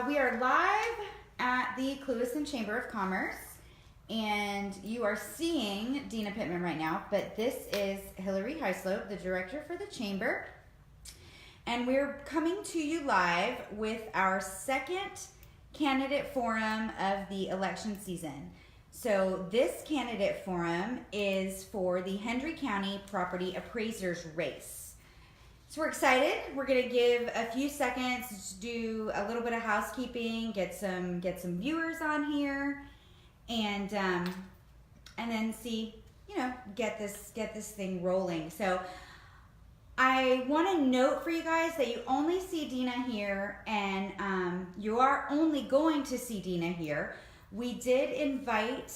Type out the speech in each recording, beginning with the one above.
We are live at the Clewiston Chamber of Commerce, and you are seeing Dina Pittman right now, but this is Hillary Heislope, the director for the Chamber, and we're coming to you live with our second candidate forum of the election season. So this candidate forum is for the Hendry County Property Appraisers race. So we're excited. We're gonna give a few seconds to do a little bit of housekeeping, get some viewers on here, and then see, get this thing rolling. So I want to note for you guys that you only see Dina here, and you are only going to see Dina here. We did invite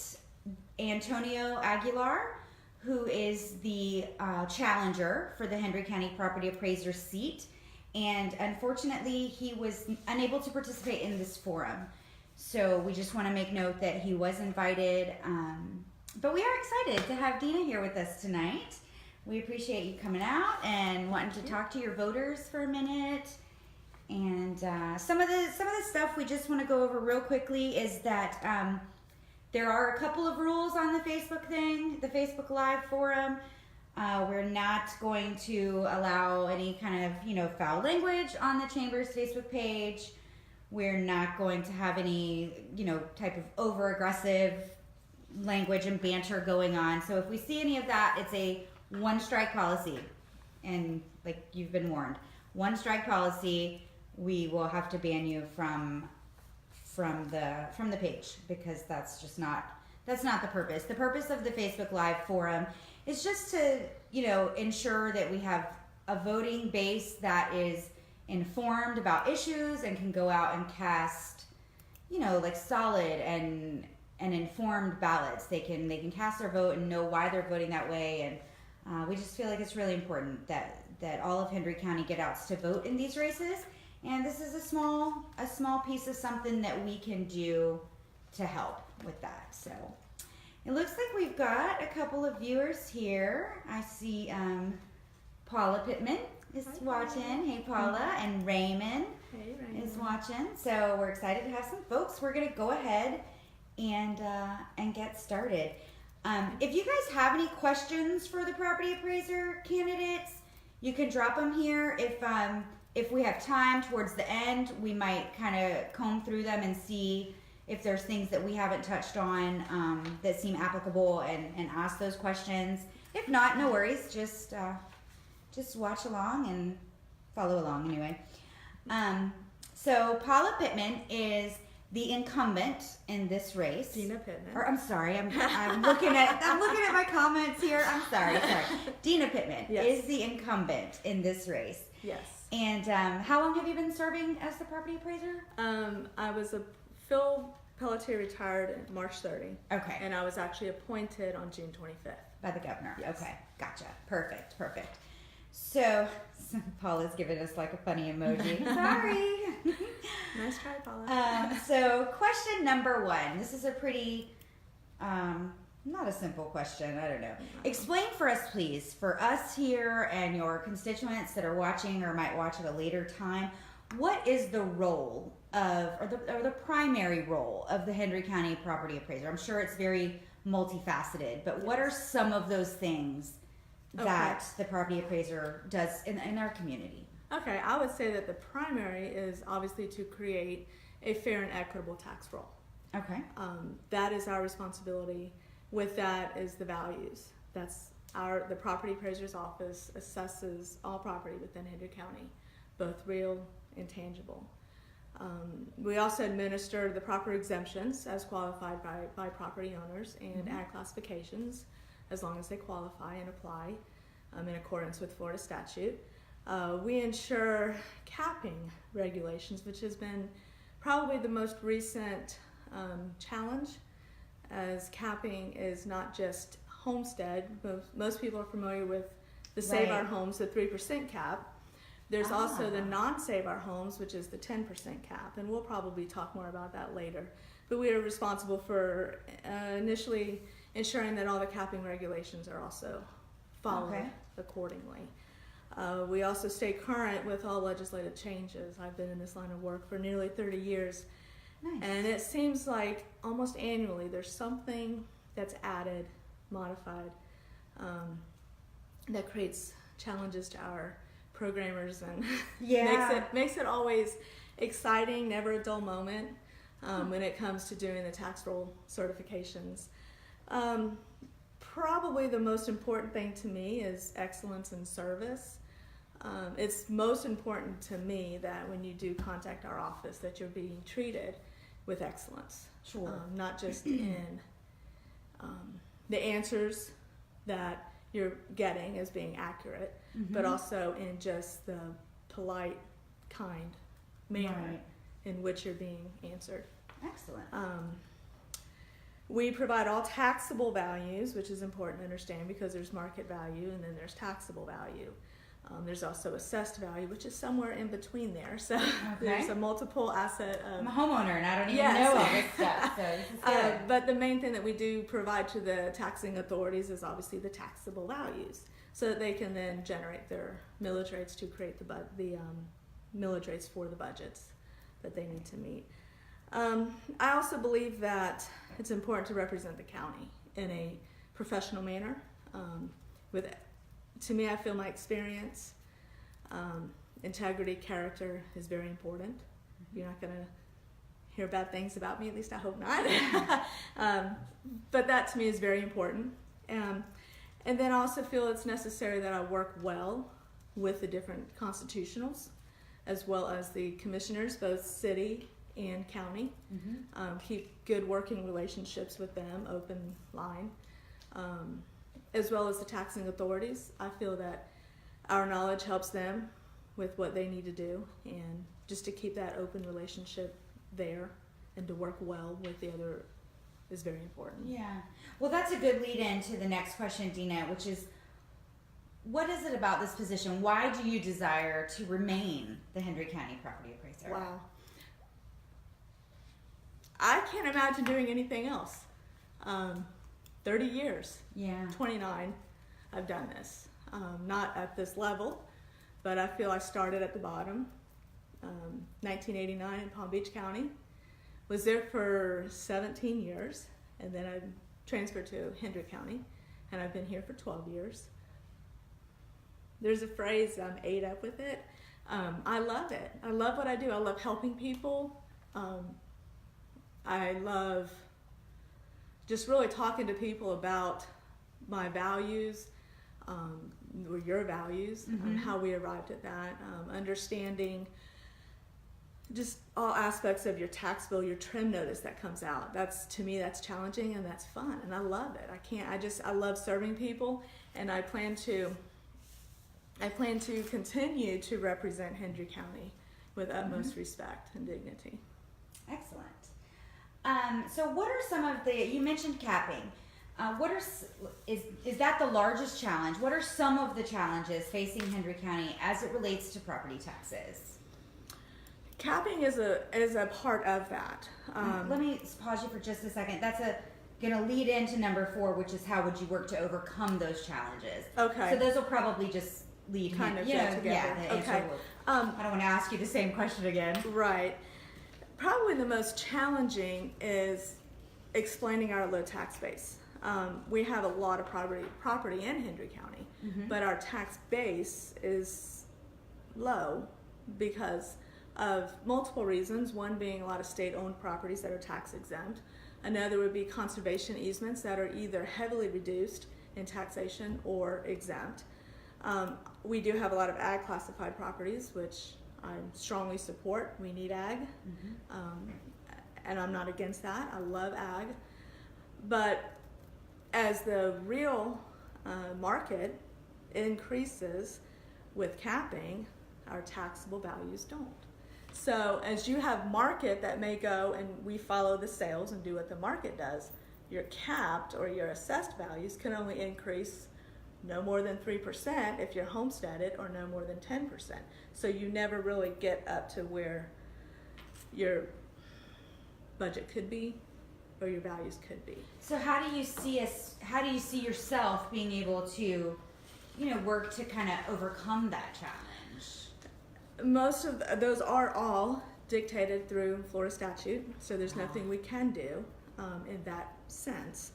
Antonio Aguilar, who is the challenger for the Hendry County Property Appraiser seat, and unfortunately he was unable to participate in this forum. So we just want to make note that he was invited, but we are excited to have Dina here with us tonight. We appreciate you coming out and wanting to talk to your voters for a minute. And some of the stuff we just want to go over real quickly is that there are a couple of rules on the Facebook thing, the Facebook Live forum. We're not going to allow any kind of, foul language on the Chamber's Facebook page. We're not going to have any, type of over-aggressive language and banter going on. So if we see any of that, it's a one-strike policy. And like you've been warned, one-strike policy, we will have to ban you from the page, because that's not the purpose. The purpose of the Facebook Live forum is just to, ensure that we have a voting base that is informed about issues and can go out and cast, solid and informed ballots. They can cast their vote and know why they're voting that way. And we just feel like it's really important that all of Hendry County get out to vote in these races. And this is a small piece of something that we can do to help with that. So it looks like we've got a couple of viewers here. I see Paula Pittman is watching. Hey Paula. And Raymond, is watching. So we're excited to have some folks. We're gonna go ahead and get started. If you guys have any questions for the property appraiser candidates, you can drop them here. If we have time towards the end, we might kind of comb through them and see if there's things that we haven't touched on that seem applicable and ask those questions. If not, no worries. Just watch along and follow along anyway. So Paula Pittman is the incumbent in this race. Dina Pittman. Or I'm sorry, I'm looking at my comments here. I'm sorry. Dina Pittman is the incumbent in this race. Yes. And how long have you been serving as the property appraiser? Phil Pelletier retired March 30. Okay. And I was actually appointed on June 25th. By the governor. Yes. Okay, gotcha. Perfect. So Paula's giving us like a funny emoji. Sorry. Nice try, Paula. So question number 1. This is a pretty, not a simple question. I don't know. Explain for us, please, for us here and your constituents that are watching or might watch at a later time, what is the role of, or the primary role of the Hendry County Property Appraiser? I'm sure it's very multifaceted, but what are some of those things that the property appraiser does in our community? Okay, I would say that the primary is obviously to create a fair and equitable tax roll. Okay. That is our responsibility. With that is the values. The property appraiser's office assesses all property within Hendry County, both real and tangible. We also administer the proper exemptions as qualified by property owners and add classifications as long as they qualify and apply in accordance with Florida statute. We ensure capping regulations, which has been probably the most recent challenge, as capping is not just homestead. Most people are familiar with the Save Our Homes, the 3% cap. There's also the non-Save Our Homes, which is the 10% cap, and we'll probably talk more about that later. But we are responsible for initially ensuring that all the capping regulations are also followed accordingly. We also stay current with all legislative changes. I've been in this line of work for nearly 30 years. Nice. And it seems like almost annually there's something that's added, modified, that creates challenges to our programmers and makes it always exciting, never a dull moment when it comes to doing the tax roll certifications. Probably the most important thing to me is excellence in service. It's most important to me that when you do contact our office that you're being treated with excellence. Sure. Not just in the answers that you're getting as being accurate, but also in just the polite, kind manner in which you're being answered. Excellent. We provide all taxable values, which is important to understand because there's market value and then there's taxable value. There's also assessed value, which is somewhere in between there. So there's a multiple asset. I'm a homeowner and I don't even know all this stuff. So this is good. But the main thing that we do provide to the taxing authorities is obviously the taxable values, so that they can then generate their millage rates to create the millage rates for the budgets that they need to meet. I also believe that it's important to represent the county in a professional manner. To me, I feel my experience, integrity, character is very important. You're not going to hear bad things about me, at least I hope not. But that to me is very important. And then I also feel it's necessary that I work well with the different constitutionals, as well as the commissioners, both city and county. Keep good working relationships with them, open line. As well as the taxing authorities. I feel that our knowledge helps them with what they need to do, and just to keep that open relationship there and to work well with the other is very important. Yeah. Well, that's a good lead in to the next question, Dina, which is, what is it about this position? Why do you desire to remain the Hendry County Property Appraiser? Wow. I can't imagine doing anything else. 30 years, 29, I've done this. Not at this level, but I feel I started at the bottom. 1989 in Palm Beach County. Was there for 17 years, and then I transferred to Hendry County, and I've been here for 12 years. There's a phrase, I'm ate up with it. I love it. I love what I do. I love helping people. I love just really talking to people about my values, or your values, how we arrived at that, understanding just all aspects of your tax bill, your trim notice that comes out. To me, that's challenging and that's fun, and I love it. I love serving people, and I plan to continue to represent Hendry County with utmost respect and dignity. Excellent. So what are some of you mentioned capping. Is that the largest challenge? What are some of the challenges facing Hendry County as it relates to property taxes? Capping is a part of that. Let me pause you for just a second. That's going to lead into number 4, which is how would you work to overcome those challenges? Okay. So those will probably just lead kind of together. Yeah. Okay. I don't want to ask you the same question again. Right. Probably the most challenging is explaining our low tax base. We have a lot of property in Hendry County, but our tax base is low because of multiple reasons. One being a lot of state-owned properties that are tax exempt. Another would be conservation easements that are either heavily reduced in taxation or exempt. We do have a lot of ag classified properties, which I strongly support. We need ag, and I'm not against that. I love ag. But as the real market increases with capping, our taxable values don't. So as you have market that may go, and we follow the sales and do what the market does, your capped or your assessed values can only increase no more than 3% if you're homesteaded, or no more than 10%. So you never really get up to where your budget could be or your values could be. So how do you see yourself being able to work to kind of overcome that challenge? Most of those are all dictated through Florida statute, so there's nothing we can do in that sense.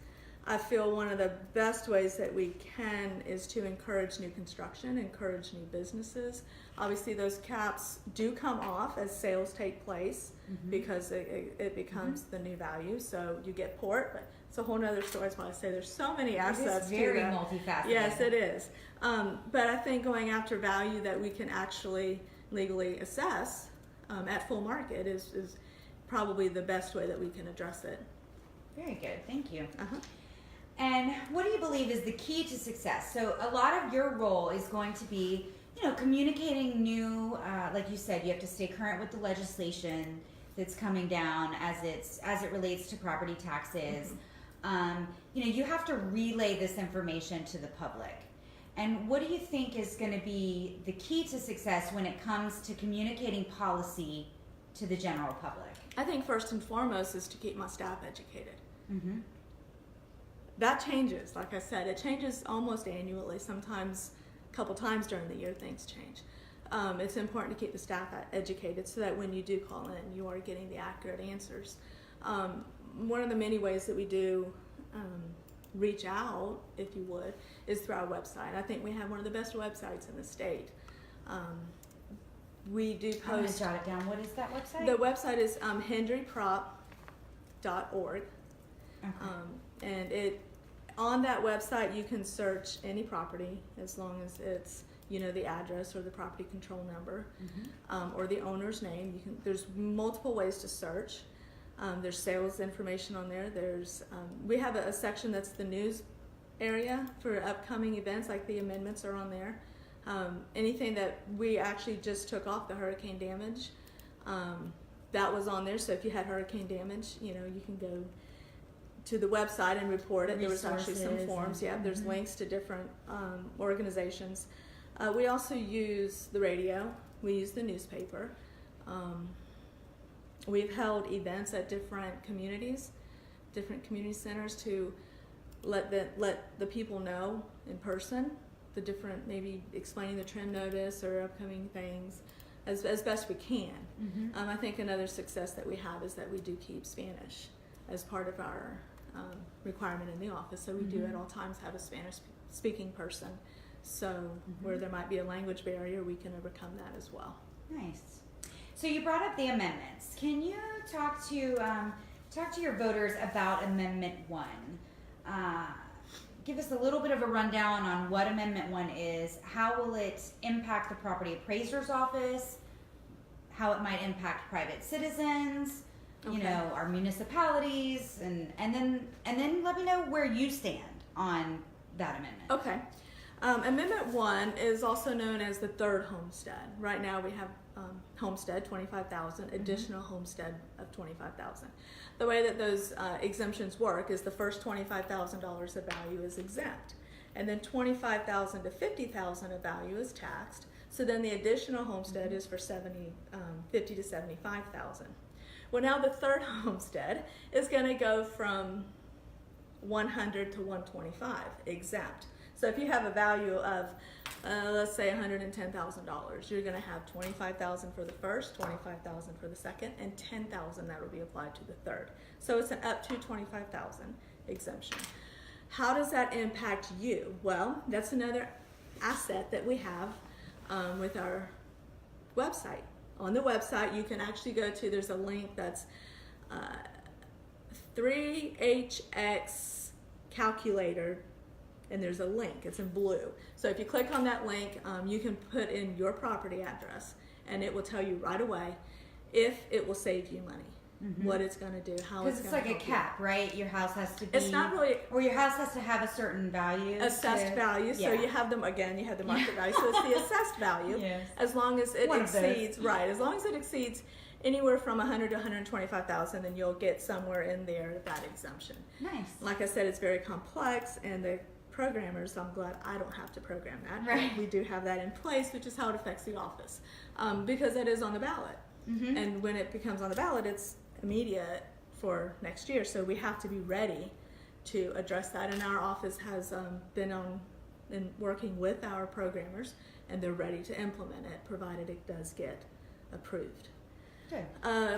I feel one of the best ways that we can is to encourage new construction, encourage new businesses. Obviously, those caps do come off as sales take place because it becomes the new value. So you get port, but it's a whole nother story. That's why I say there's so many assets. It's very to that. multifaceted. Yes, it is. But I think going after value that we can actually legally assess at full market is probably the best way that we can address it. Very good. Thank you. Uh-huh. And what do you believe is the key to success? So a lot of your role is going to be, communicating new, like you said, you have to stay current with the legislation that's coming down as it relates to property taxes. You have to relay this information to the public. And what do you think is going to be the key to success when it comes to communicating policy to the general public? I think first and foremost is to keep my staff educated. Mm-hmm. That changes. Like I said, it changes almost annually. Sometimes a couple times during the year things change. It's important to keep the staff educated so that when you do call in, you are getting the accurate answers. One of the many ways that we do reach out, if you would, is through our website. I think we have one of the best websites in the state. We do post. I'm going to jot it down. What is that website? The website is hendryprop.org. Okay. And on that website you can search any property as long as it's the address or the property control number or the owner's name. There's multiple ways to search. There's sales information on there. We have a section that's the news area for upcoming events, like the amendments are on there. Anything that we actually just took off, the hurricane damage, that was on there. So if you had hurricane damage, you can go to the website and report it. There was actually some forms. There's links to different organizations. We also use the radio. We use the newspaper. We've held events at different community centers to let the people know in person the different, maybe explaining the trim notice or upcoming things as best we can. I think another success that we have is that we do keep Spanish as part of our requirement in the office. So we do at all times have a Spanish speaking person. So where there might be a language barrier, we can overcome that as well. Nice. So you brought up the amendments. Can you talk to your voters about Amendment 1? Give us a little bit of a rundown on what Amendment 1 is. How will it impact the property appraiser's office? How it might impact private citizens? Okay. Our municipalities, and then let me know where you stand on that amendment. Okay. Amendment 1 is also known as the third homestead. Right now we have homestead $25,000, additional homestead of $25,000. The way that those exemptions work is the first $25,000 of value is exempt, and then $25,000 to $50,000 of value is taxed. So then the additional homestead is for $50,000 to $75,000. Well, now the third homestead is going to go from $100 to $125 exempt. So if you have a value of, let's say $110,000, you're going to have $25,000 for the first, $25,000 for the second, and $10,000 that will be applied to the third. So it's an up to $25,000 exemption. How does that impact you? Well, that's another asset that we have with our website. On the website, you can actually go to, there's a link that's 3HX calculator, and there's a link, it's in blue. So if you click on that link, you can put in your property address, and it will tell you right away if it will save you money, what it's going to do, how it's going to help. Because it's like a cap, right? Your house has to be. It's not really. Or your house has to have a certain value. Assessed value. So you have them again. You have the market value. So it's the assessed value. Yes. As long as it exceeds, right? As long as it exceeds anywhere from $100,000 to $125,000, then you'll get somewhere in there that exemption. Nice. Like I said, it's very complex, and the programmers, I'm glad I don't have to program that. Right. We do have that in place, which is how it affects the office, because it is on the ballot. And when it becomes on the ballot, it's immediate for next year. So we have to be ready to address that. And our office has been on and working with our programmers, and they're ready to implement it, provided it does get approved. Good.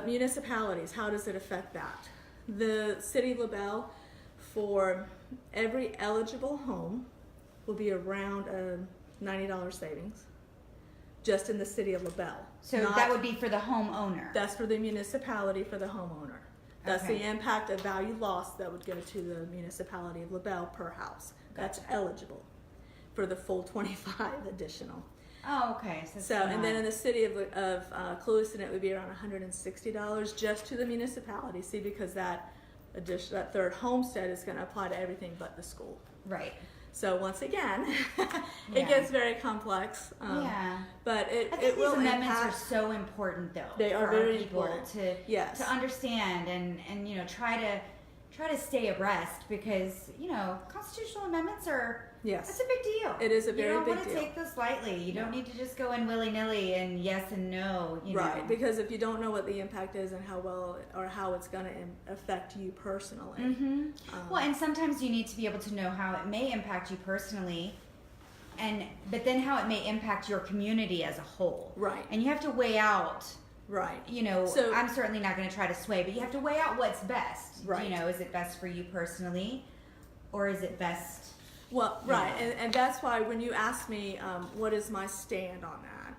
Municipalities, how does it affect that? The city of LaBelle, for every eligible home, will be around a $90 savings, just in the city of LaBelle. So that would be for the homeowner. That's for the municipality, for the homeowner. That's Okay. the impact of value lost that would go to the municipality of LaBelle per house. That's eligible for the full 25 additional. Oh, okay. So, And then in the city of Clewiston, it would be around $160 just to the municipality. See, because that third homestead is going to apply to everything but the school. right. So once again, Yeah. it gets very complex. Yeah. But I think it these will amendments impact. are so important, though. They are for very our people important. to Yes. to understand and try to stay abreast, because constitutional amendments are. Yes. That's a big deal. It is a very You don't big want to deal. take this lightly. You don't No. need to just go in willy-nilly and yes and no. Right, because if you don't know what the impact is and how well or how it's going to affect you personally. Mm-hmm. Well, and sometimes you need to be able to know how it may impact you personally, but then how it may impact your community as a whole. Right. And you have to weigh out. Right. So I'm certainly not going to try to sway, but you have to weigh out what's best. Right. Is it best for you personally, or is it best? Well, right, and that's why when you ask me what is my stand on that,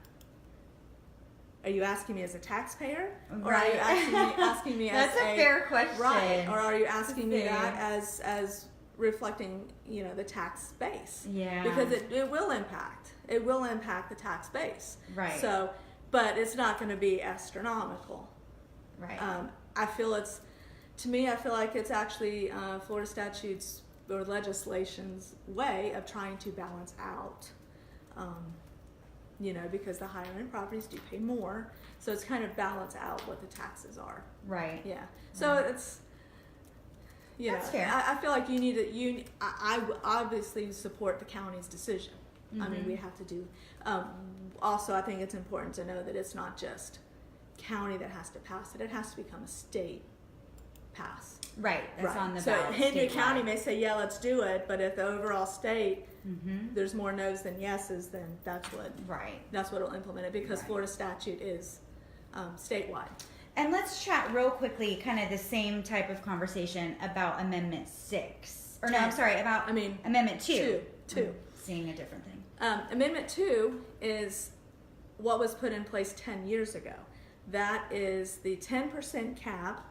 are you asking me as a taxpayer, or are you asking me as That's a fair question. Right, or are you asking me Fair. that as reflecting the tax base? Yeah. Because it will impact the tax base. Right. So, but it's not going to be astronomical. Right. I feel like it's actually Florida statutes or legislation's way of trying to balance out, because the higher end properties do pay more, so it's kind of balance out what the taxes are. right. Yeah. So it's, That's fair. I feel like I obviously support the county's decision. I mean, we have to do. Also, I think it's important to know that it's not just county that has to pass it; it has to become a state pass. Right. That's on the So ballot. Henry statewide. County may say, yeah, let's do it, but if the overall state, there's more no's than yeses, then that's what Right. will implement it, because Right. Florida statute is statewide. And let's chat real quickly, kind of the same type of conversation about Amendment 6. Or no, I'm sorry, about Amendment 2. Two. I'm seeing a different thing. Amendment 2 is what was put in place 10 years ago. That is the 10% cap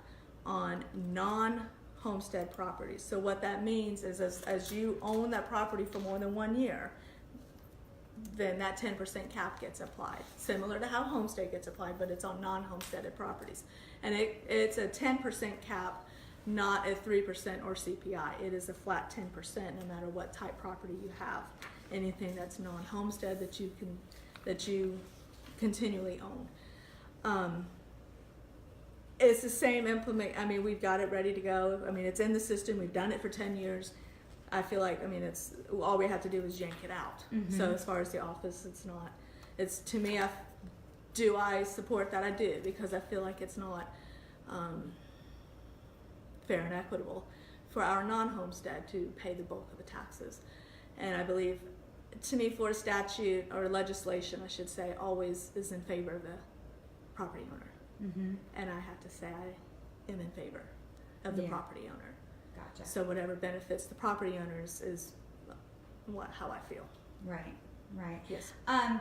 on non-homestead properties. So what that means is as you own that property for more than 1 year, then that 10% cap gets applied. Similar to how homestead gets applied, but it's on non-homesteaded properties. And it's a 10% cap, not a 3% or CPI. It is a flat 10% no matter what type property you have. Anything that's non-homestead that you continually own. It's the same we've got it ready to go. It's in the system. We've done it for 10 years. I feel like, it's all we have to do is yank it out. So as far as the office, to me, do I support that? I do, because I feel like it's not fair and equitable for our non-homestead to pay the bulk of the taxes. And I believe, to me, Florida statute, or legislation, I should say, always is in favor of the property owner. And I have to say I am in favor of the property owner. Gotcha. So whatever benefits the property owners is how I feel. Right. Right. Yes.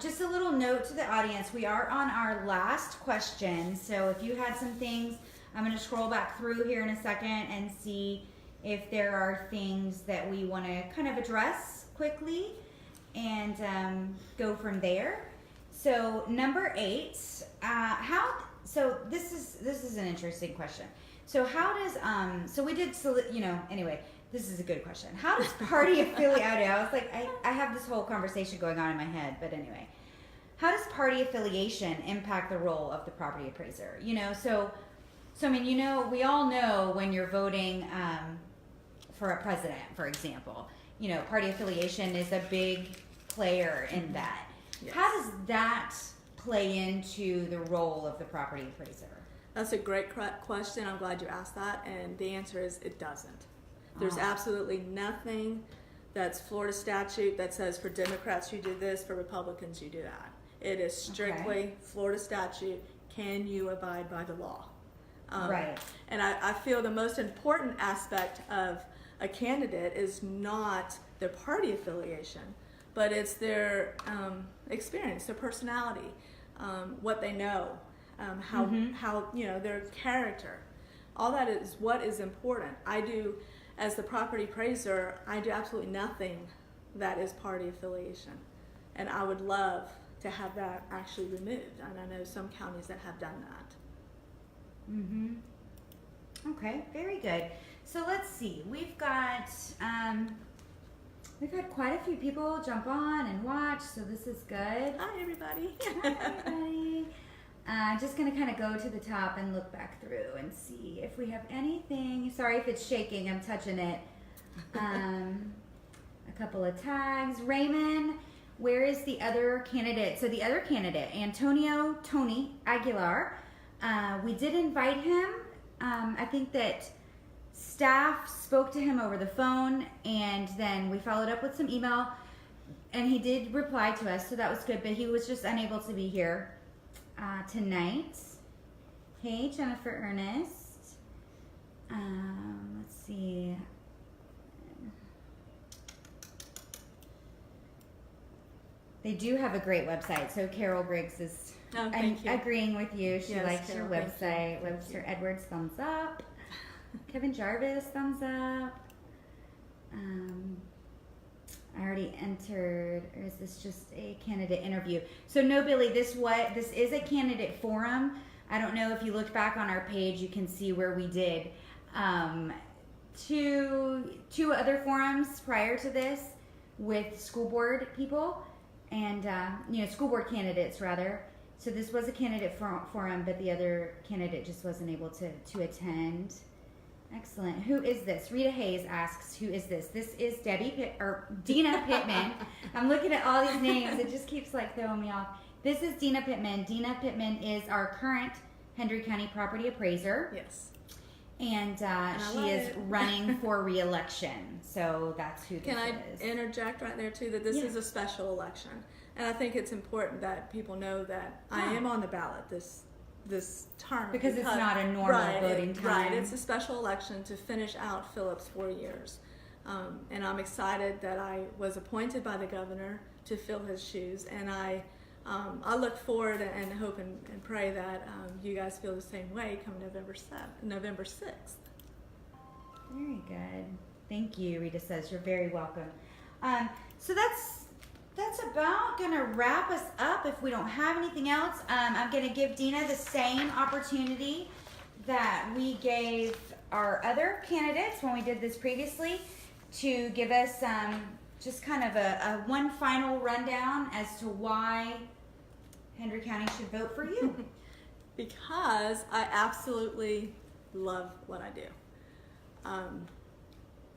Just a little note to the audience. We are on our last question. So if you had some things, I'm going to scroll back through here in a second and see if there are things that we want to kind of address quickly and go from there. So number 8, so this is an interesting question. So how does so we did anyway, this is a good question. How does party affiliate? I was like, I have this whole conversation going on in my head, but anyway, how does party affiliation impact the role of the property appraiser? So we all know when you're voting for a president, for example, party affiliation is a big player in that. Yes. How does that play into the role of the property appraiser? That's a great question. I'm glad you asked that. And the answer is it doesn't. There's absolutely nothing That's Florida statute that says for Democrats you do this, for Republicans you do that. It is strictly Florida statute. Can you abide by the law? Right. And I feel the most important aspect of a candidate is not their party affiliation, but it's their experience, their personality, what they know, how their character. All that is what is important. I do, as the property appraiser, I do absolutely nothing that is party affiliation, and I would love to have that actually removed. And I know some counties that have done that. Okay, very good. So let's see. We've got quite a few people jump on and watch, so this is good. Hi, everybody. Hi, everybody. Just going to kind of go to the top and look back through and see if we have anything. Sorry if it's shaking. I'm touching it. A couple of tags. Raymond, where is the other candidate? So the other candidate, Antonio Tony Aguilar, we did invite him. I think that staff spoke to him over the phone, and then we followed up with some email, and he did reply to us, so that was good, but he was just unable to be here tonight. Hey, Jennifer Ernest. Let's see. They do have a great website, so Carol Briggs is agreeing with you. She likes your website. Webster Edwards, thumbs up. Kevin Jarvis, thumbs up. I already entered, or is this just a candidate interview? So no, Billy, this is a candidate forum. I don't know if you looked back on our page, you can see where we did two other forums prior to this with school board people and school board candidates rather. So this was a candidate forum, but the other candidate just wasn't able to attend. Excellent. Who is this? Rita Hayes asks, who is this? This is Dina Pittman. I'm looking at all these names. It just keeps throwing me off. This is Dina Pittman. Dina Pittman is our current Hendry County property appraiser. Yes. And she is running for re-election. So that's who this is. Can I interject right there too that this is a special election. And I think it's important that people know that I am on the ballot this term. Because it's not a normal voting time. Right, it's a special election to finish out Philip's 4 years. And I'm excited that I was appointed by the governor to fill his shoes. And I look forward and hope and pray that you guys feel the same way come November 6th. Very good. Thank you, Rita says. You're very welcome. So that's about going to wrap us up if we don't have anything else. I'm going to give Dina the same opportunity that we gave our other candidates when we did this previously to give us just kind of a one final rundown as to why Hendry County should vote for you. Because I absolutely love what I do.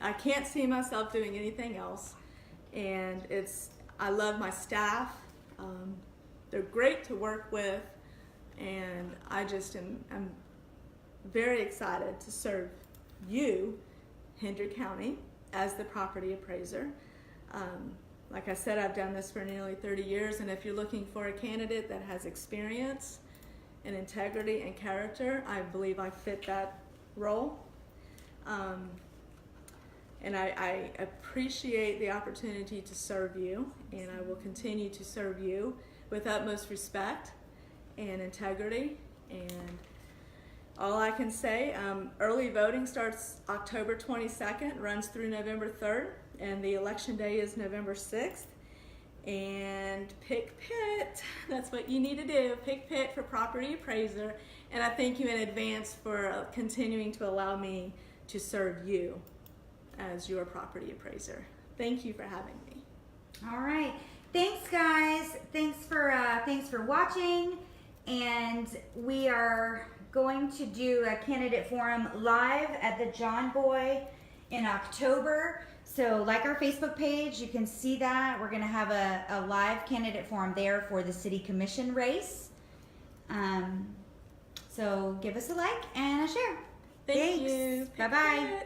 I can't see myself doing anything else, and I love my staff. They're great to work with, and I just am very excited to serve you, Hendry County, as the property appraiser. Like I said, I've done this for nearly 30 years, and if you're looking for a candidate that has experience and integrity and character, I believe I fit that role. And I appreciate the opportunity to serve you, and I will continue to serve you with utmost respect and integrity. And all I can say, early voting starts October 22nd, runs through November 3rd, and the election day is November 6th. And pick Pitt, that's what you need to do. Pick Pitt for property appraiser. And I thank you in advance for continuing to allow me to serve you as your property appraiser. Thank you for having me. All right. Thanks, guys. Thanks for watching. And we are going to do a candidate forum live at the John Boy in October. So like our Facebook page, you can see that. We're going to have a live candidate forum there for the city commission race. So give us a like and a share. Thanks. Bye-bye.